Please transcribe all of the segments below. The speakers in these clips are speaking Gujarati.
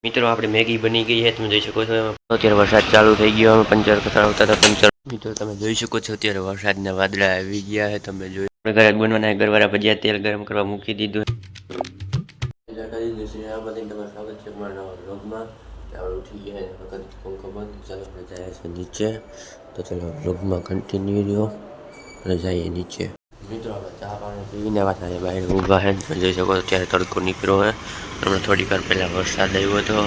મિત્રો આપણે મેગી બની ગઈ છે, તમે જોઈ શકો છો. અત્યારે વરસાદ ચાલુ થઈ ગયો, અમે પંચર કરાવતા હતા પંચર. મિત્રો તમે જોઈ શકો છો અત્યારે વરસાદના વાદળા આવી ગયા છે. તમે જોઈ ઘરે બનવાના ગરવારા ભજીયા તેલ ગરમ કરવા મૂકી દીધું. ઉઠી ગયા વખત પંખો બંધ. ચાલો આપણે જાય છે નીચે. તો ચાલો વ્લોગમાં કન્ટિન્યુ રહ્યો અને જઈએ નીચે. મિત્રો આપણે ચા પાણી પીને પાછા બહાર ઊભા છે. તમે જોઈ શકો અત્યારે તડકો નીકળ્યો છે. હમણાં થોડીક વાર પહેલાં વરસાદ આવ્યો હતો.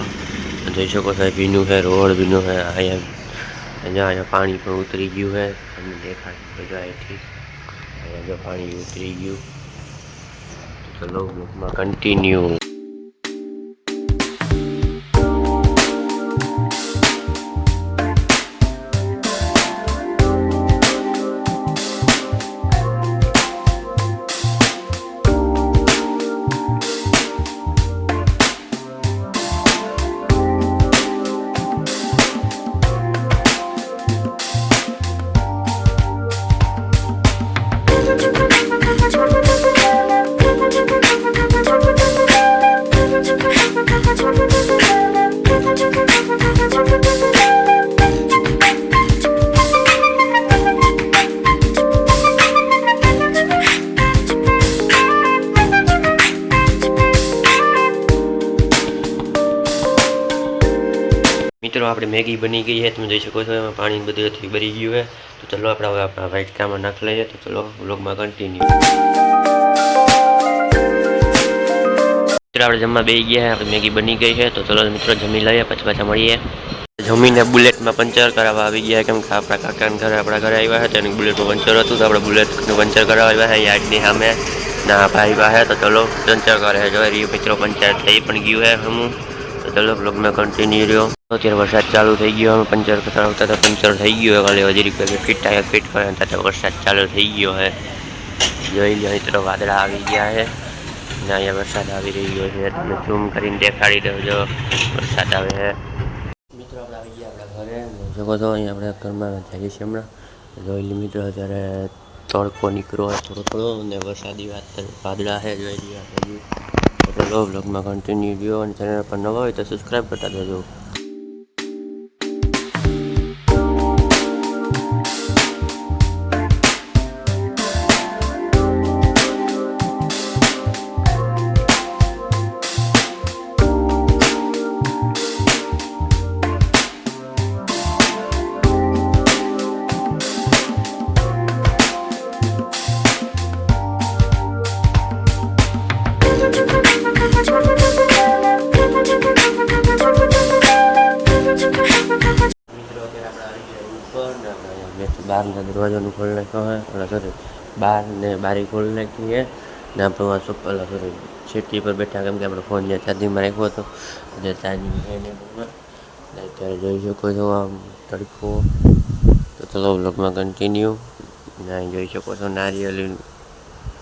જોઈ શકો છો ભીનું છે, રોડ ભીનું છે. અહીંયા પાણી પણ ઉતરી ગયું છે. તમને દેખાય અહીંથી અહીંયા જો પાણી ઉતરી ગયું. તો ચલો વ્લોગમાં કન્ટિન્યુ. મિત્રો આપણે મેગી બની ગઈ છે, તમે જોઈ શકો છો. એમાં પાણી બધું ભરી ગયું છે. તો ચલો આપણે હવે આપણા વાટકામાં નાખી લઈએ. તો ચલો વ્લોગમાં કન્ટિન્યુ. મિત્રો આપણે જમવા બેસી ગયા છે, આપણે મેગી બની ગઈ છે. તો ચલો મિત્રો જમી લઈએ, પછી પાછા મળીએ. જમીને બુલેટમાં પંચર કરાવવા આવી ગયા, કેમ કે આપણા કાકાના ઘરે આવ્યા હતા. એની બુલેટમાં પંચર હતું, તો આપણે બુલેટનું પંચર કરાવવા આવ્યા છે યાર્ડની સામે ના ભાઈ પાસે. તો ચલો પંચર કરે જો મિત્રો પંચર થઈ પણ ગયું છે હમું. તો ચલો બ્લોગમાં કન્ટિન્યુ રહ્યો. અત્યારે વરસાદ ચાલુ થઈ ગયો, અમે પંચર કરાવતા હતા પંચર થઈ ગયું. કાલે હજી ફિટ કરવા હતા, વરસાદ ચાલુ થઈ ગયો છે. જોઈ લો મિત્રો વાદળા આવી ગયા છે ને અહીંયા વરસાદ આવી રહ્યો છે. તમે ઝૂમ કરીને દેખાડી દો જો વરસાદ આવે છે. મિત્રો આપણે આવી ગયા આપણા ઘરે. જોકો તો અહીંયા આપણે ઘરમાં જઈએ છીએ હમણાં. જોઈ લો મિત્રો અત્યારે તડકો નીકળ્યો હોય થોડો થોડો અને વરસાદી વાદળા છે. જોઈ લો આપણે ચલો બ્લોગમાં કન્ટિન્યુ રહ્યો અને ચેનલ પર નવા હોય તો સબસ્ક્રાઈબ કરતા દેજો. બહારના દરવાજાનું ખોલી નાખ્યો હોય સોરી બહાર ને બારી ખોલી નાખી છે ને આપણે સોપલ સોરી સીટી પર બેઠા, કેમ કે આપણે ફોન જ્યાં ચાર્જિંગમાં રાખ્યો હતો અને ચાર્જિંગ છે ને અત્યારે જોઈ શકો છો આમ તડકો. તો ચલો વ્લોગમાં કન્ટિન્યુ. અહીં જોઈ શકો છો નારિયેળી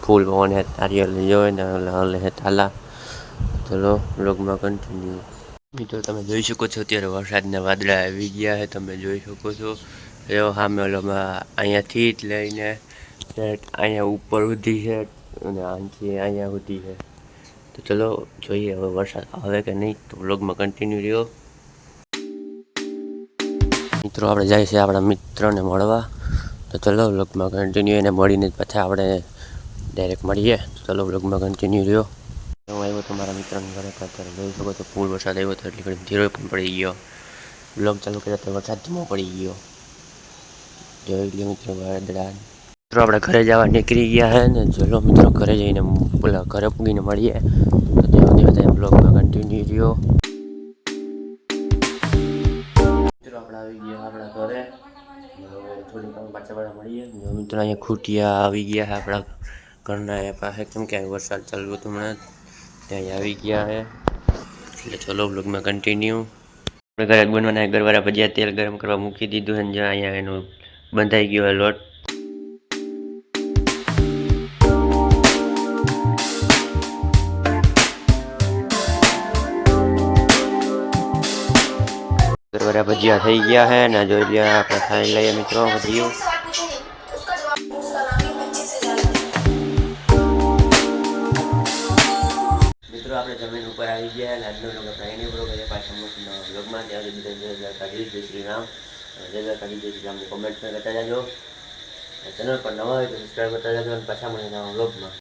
ફૂલ પવન હે, નારિયેળી જોઈ ને હલે હે તાલા. ચલો વ્લોગમાં કન્ટિન્યુ. મિત્રો તમે જોઈ શકો છો અત્યારે વરસાદના વાદળા આવી ગયા છે. તમે જોઈ શકો છો એવો સામે ઓલોમાં અહીંયાથી જ લઈને અહીંયા ઉપર સુધી છે અને આથી અહીંયા સુધી છે. તો ચલો જોઈએ હવે વરસાદ આવે કે નહીં. તો વ્લોગમાં કન્ટિન્યુ રહ્યો. મિત્રો આપણે જાય છે આપણા મિત્રને મળવા. તો ચલો વ્લોગમાં કન્ટિન્યુ એને મળીને જ પાછા આપણે ડાયરેક્ટ મળીએ. તો ચલો વ્લોગમાં કન્ટિન્યુ રહ્યો. હું આવ્યો તો મારા મિત્રના ઘરે. અત્યારે જોઈ શકો તો ફૂલ વરસાદ આવ્યો હતો એટલે ઘણી ધીરો પણ પડી ગયો. બ્લોગ ચાલુ કર્યા તો વરસાદ ધીમો પડી ગયો. જોઈ લો મિત્રો વાદળા. મિત્રો આપણે ઘરે જવા નીકળી ગયા છે ને. ચલો મિત્રો ઘરે જઈને પેલા ઘરે પૂગીને મળીએ. તો ત્યાં બધા બ્લોગમાં કન્ટિન્યુ રહ્યો. મિત્રો આપણે આવી ગયા આપણા ઘરે. થોડીક પાછા મળીએ. મિત્રો અહીંયા ખૂટિયા આવી ગયા છે આપણા ઘરના પાસે, કેમ કે વરસાદ ચાલુ હતો હમણાં ત્યાં આવી ગયા છે. એટલે ચલો બ્લોગમાં કન્ટિન્યુ. આપણે ઘરે બનવાના ગરવારા ભજીયા તેલ ગરમ કરવા મૂકી દીધું છે. જ્યાં અહીંયા એનું બંધાઈ ગયો હોય લોટ. ગરવારા ભજીયા થઈ ગયા છે ને જોઈ લે આપણે ખાઈ લઈએ મિત્રો ભજીયું. મિત્રો આપણે જમીન ઉપર આવી ગયા અને આજનો લોકો પાછા મળશું નવા બ્લોગમાં. ત્યાં સુધી બધાને જય દ્વારકાધીશ, જય શ્રી રામ. અને જય દ્વારકાધીશ, જય શ્રી રામની કોમેન્ટ કરતા જાજો. ચેનલ પર નવા હોય તો સબસ્ક્રાઈબ કરતા જાજો અને પાછા મળીએ નવા બ્લોગમાં.